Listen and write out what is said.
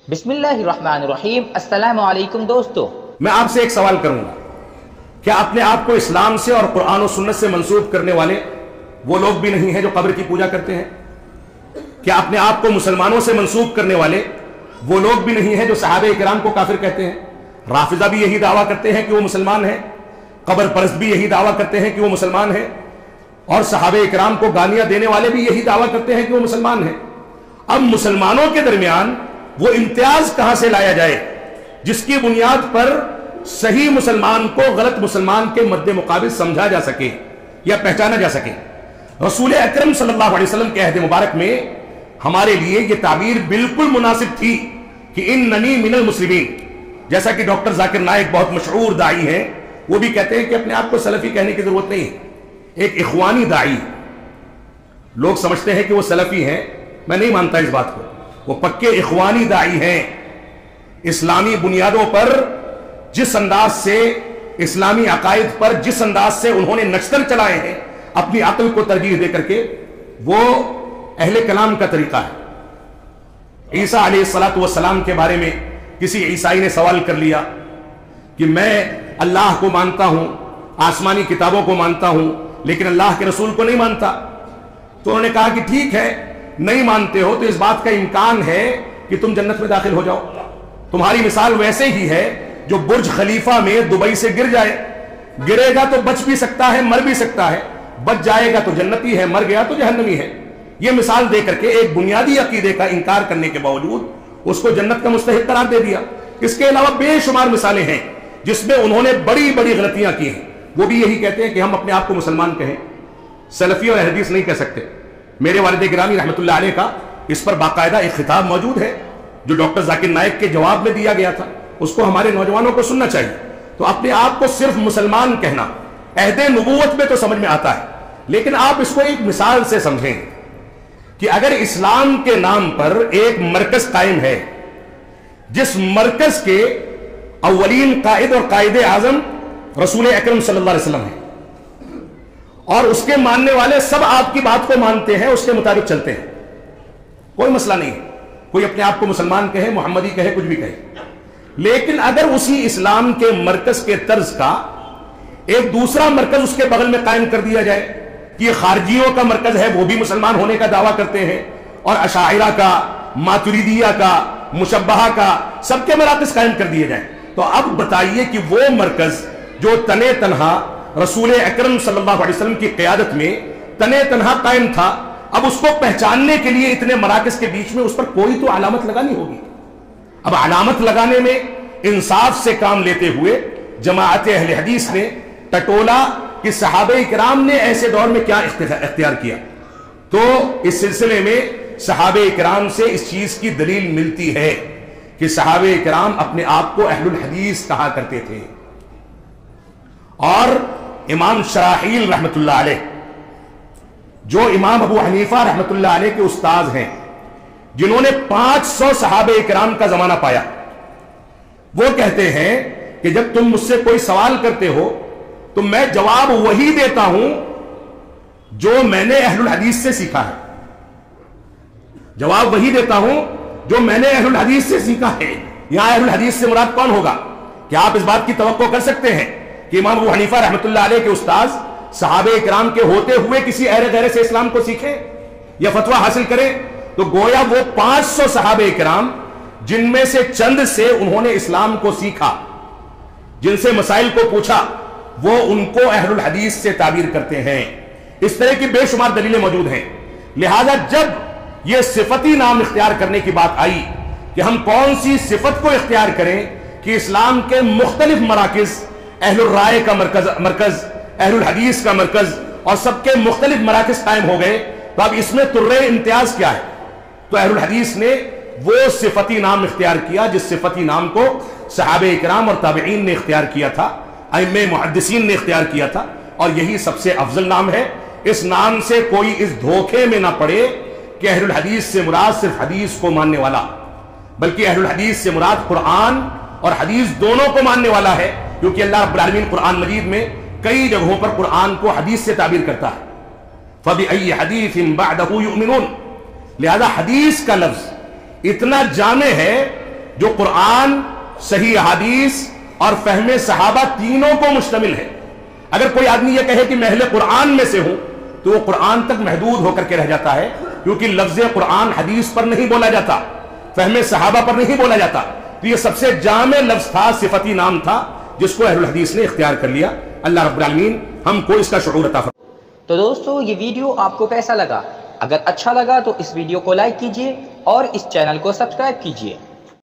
बिस्मिल्लाहिर्रहमानिर्रहीम। अस्सलामु अलैकुम दोस्तों, मैं आपसे एक सवाल करूंगा, क्या अपने आप को इस्लाम से और कुरान और सुन्नत से मंसूब करने वाले वो लोग भी नहीं हैं जो कब्र की पूजा करते हैं? क्या अपने आप को मुसलमानों से मंसूब करने वाले वो लोग भी नहीं हैं जो सहाबे किराम को काफिर कहते हैं? राफिजा भी यही दावा करते हैं कि वो मुसलमान हैं, कब्र परस्त भी यही दावा करते हैं कि वो मुसलमान हैं, और सहाबे किराम को गालियां देने वाले भी यही दावा करते हैं कि वो मुसलमान हैं। अब मुसलमानों के दरमियान वो इम्तियाज कहां से लाया जाए जिसकी बुनियाद पर सही मुसलमान को गलत मुसलमान के मद्दे मुकाबिल समझा जा सके या पहचाना जा सके? रसूल अकरम सल्लल्लाहु अलैहि वसल्लम के अहद मुबारक में हमारे लिए यह ताबीर बिल्कुल मुनासिब थी कि इन्ननी मिनल मुस्लिमीन। जैसा कि डॉक्टर जाकिर नाइक बहुत मशहूर दाई हैं, वो भी कहते हैं कि अपने आप को सलफी कहने की जरूरत नहीं है, एक इखवानी दाई। लोग समझते हैं कि वो सलफी हैं, मैं नहीं मानता इस बात को। वो पक्के इखवानी दाई हैं। इस्लामी बुनियादों पर जिस अंदाज से, इस्लामी अकायद पर जिस अंदाज से उन्होंने नश्तर चलाए हैं अपनी अक्ल को तरजीह दे करके, वो अहले कलाम का तरीका है। ईसा अलैहिस्सलातु वस्सलाम के बारे में किसी ईसाई ने सवाल कर लिया कि मैं अल्लाह को मानता हूं, आसमानी किताबों को मानता हूं, लेकिन अल्लाह के रसूल को नहीं मानता। तो उन्होंने कहा कि ठीक है, नहीं मानते हो तो इस बात का इम्कान है कि तुम जन्नत में दाखिल हो जाओ। तुम्हारी मिसाल वैसे ही है जो बुर्ज खलीफा में दुबई से गिर जाए। गिरेगा तो बच भी सकता है, मर भी सकता है। बच जाएगा तो जन्नती है, मर गया तो जहन्नमी है। यह मिसाल दे करके एक बुनियादी अकीदे का इंकार करने के बावजूद उसको जन्नत का मुस्तहिक करार दे दिया। इसके अलावा बेशुमार मिसालें हैं जिसमें उन्होंने बड़ी बड़ी गलतियां की हैं। वो भी यही कहते हैं कि हम अपने आप को मुसलमान कहें, सलफी और हदीस नहीं कह सकते। मेरे वालिद गिरामी रहमतुल्लाह अलैह का इस पर बाकायदा एक खिताब मौजूद है जो डॉक्टर जाकिर नाइक के जवाब में दिया गया था। उसको हमारे नौजवानों को सुनना चाहिए। तो अपने आप को सिर्फ मुसलमान कहना अहदे नबूवत में तो समझ में आता है, लेकिन आप इसको एक मिसाल से समझें कि अगर इस्लाम के नाम पर एक मरकज कायम है, जिस मरकज के अव्वलीन कायद और कायदे आजम रसूल अकरम सल्लल्लाहु अलैहि वसल्लम है, और उसके मानने वाले सब आपकी बात को मानते हैं, उसके मुताबिक चलते हैं, कोई मसला नहीं है। कोई अपने आप को मुसलमान कहे, मोहम्मदी कहे, कुछ भी कहे, लेकिन अगर उसी इस्लाम के मरकज के तर्ज का एक दूसरा मरकज उसके बगल में कायम कर दिया जाए कि ये खारजियों का मरकज है, वो भी मुसलमान होने का दावा करते हैं, और अशाइरा का, मातुरिदिया का, मुशब्बहा का, सबके मराकज कायम कर दिए जाए, तो अब बताइए कि वो मरकज जो तने तनहा रसूल अकरम सल्लल्लाहु अलैहि वसल्लम की क़यादत में तने तनहा कायम था, अब उसको पहचानने के लिए इतने मराकज के बीच में उस पर कोई तो अलामत लगानी होगी। अब अलामत लगाने में इंसाफ से काम लेते हुए जमाअत अहले हदीस ने टटोला कि सहाबे किराम ने ऐसे दौर में क्या इख्तियार किया। तो इस सिलसिले में सहाबे किराम से इस चीज की दलील मिलती है कि सहाबे किराम अपने आप को अहलुल हदीस कहा करते थे। और इमाम शराहील रहमतुल्लाह अलैह, जो इमाम अबू हनीफा रहमतुल्लाह अलैह के उस्ताद हैं, जिन्होंने 500 सहाबे किराम का जमाना पाया, वो कहते हैं कि जब तुम मुझसे कोई सवाल करते हो तो मैं जवाब वही देता हूं जो मैंने अहलुल हदीस से सीखा है। जवाब वही देता हूं जो मैंने अहलुल हदीस से सीखा है। यहां अहलुल हदीस से मुराद कौन होगा? क्या आप इस बात की तवक्को कर सकते हैं कि इमाम अबू हनीफा रहमतुल्लाह अलैह के उस्ताद सहाबे किराम के होते हुए किसी अहले गैरे से इस्लाम को सीखें या फतवा हासिल करें? तो गोया वो 500 सहाबे किराम जिनमें से चंद से उन्होंने इस्लाम को सीखा, जिनसे मसाइल को पूछा, वो उनको अहलुल हदीस से ताबीर करते हैं। इस तरह की बेशुमार दलीलें मौजूद हैं। लिहाजा जब यह सिफती नाम इख्तियार करने की बात आई कि हम कौन सी सिफत को इख्तियार करें कि इस्लाम के मुख्तलिफ मराकिज, अहलुल राय का मरकज, अहलुल हदीस का मरकज, और सबके मुख्तलिफ मराकिज कायम हो गए, तो अब इसमें तुर्रे इम्तियाज क्या है? तो अहलुल हदीस ने वो सिफती नाम इख्तियार किया जिस सिफती नाम को सहाबे किराम और ताबईन ने इख्तियार किया था, अइम्मे मुहद्दिसीन ने इख्तियार किया था, और यही सबसे अफजल नाम है। इस नाम से कोई इस धोखे में ना पड़े कि अहलुल हदीस से मुराद सिर्फ हदीस को मानने वाला, बल्कि अहलुल हदीस से मुराद कुरान और हदीस दोनों को मानने वाला है, क्योंकि अल्लाह रब्बुल आलमीन कुरान मजीद में कई जगहों पर कुरान को हदीस से ताबीर करता है। फबिअय्यि हदीसिन बअदहु युमिनून। लिहाजा हदीस का लफ्ज इतना जामे है जो कुरान, सही हदीस और फहमे सहाबा तीनों को मुश्तमिल है। अगर कोई आदमी ये कहे कि मैं अहले कुरान में से हूं, तो वो कुरान तक महदूद होकर के रह जाता है, क्योंकि लफ्ज़ कुरान हदीस पर नहीं बोला जाता, फहमे सहाबा पर नहीं बोला जाता। तो ये सबसे जामे लफ्ज़ था, सिफती नाम था, जिसको अहलुल हदीस ने इख्तियार कर लिया। अल्लाह रब्बुल आलमीन हमको इसका शुऊर अता फरमाए। तो दोस्तों, ये वीडियो आपको कैसा लगा? अगर अच्छा लगा तो इस वीडियो को लाइक कीजिए और इस चैनल को सब्सक्राइब कीजिए।